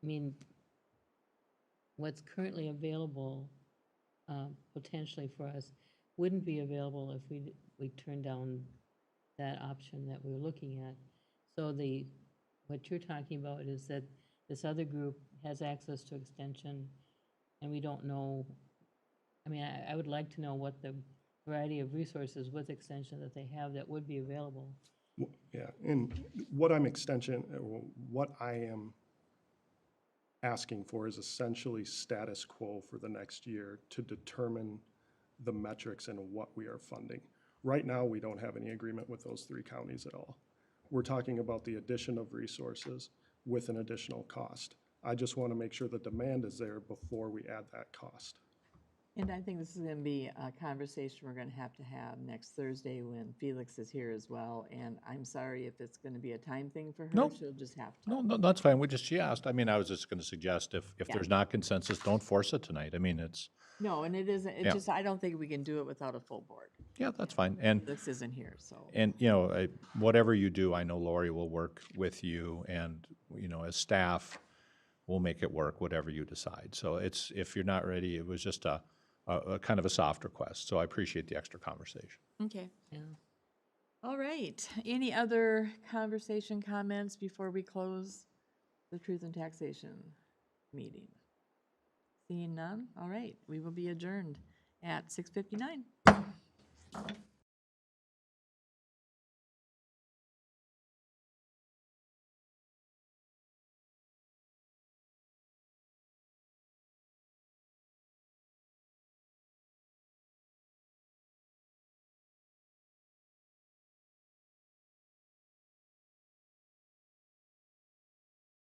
S11: I mean, what's currently available potentially for us wouldn't be available if we turned down that option that we're looking at. So what you're talking about is that this other group has access to extension, and we don't know, I mean, I would like to know what the variety of resources with extension that they have that would be available.
S10: Yeah, and what I am asking for is essentially status quo for the next year to determine the metrics and what we are funding. Right now, we don't have any agreement with those 3 counties at all. We're talking about the addition of resources with an additional cost. I just want to make sure the demand is there before we add that cost.
S4: And I think this is going to be a conversation we're going to have next Thursday when Felix is here as well. And I'm sorry if it's going to be a time thing for her.
S2: No.
S4: She'll just have to.
S2: No, that's fine. She asked. I mean, I was just going to suggest if
S4: Yeah.
S2: there's not consensus, don't force it tonight. I mean, it's,
S4: No, and it isn't,
S2: Yeah.
S4: I don't think we can do it without a full board.
S2: yeah, that's fine. And,
S4: Felix isn't here, so.
S2: you know, whatever you do, I know Lori will work with you, and, you know, as staff, we'll make it work, whatever you decide. So if you're not ready, it was just a kind of a soft request. So I appreciate the extra conversation.
S4: Okay.
S11: Yeah.
S4: All right. Any other conversation comments before we close the Truth and Taxation meeting? Seeing none? All right. We will be adjourned at 6:59.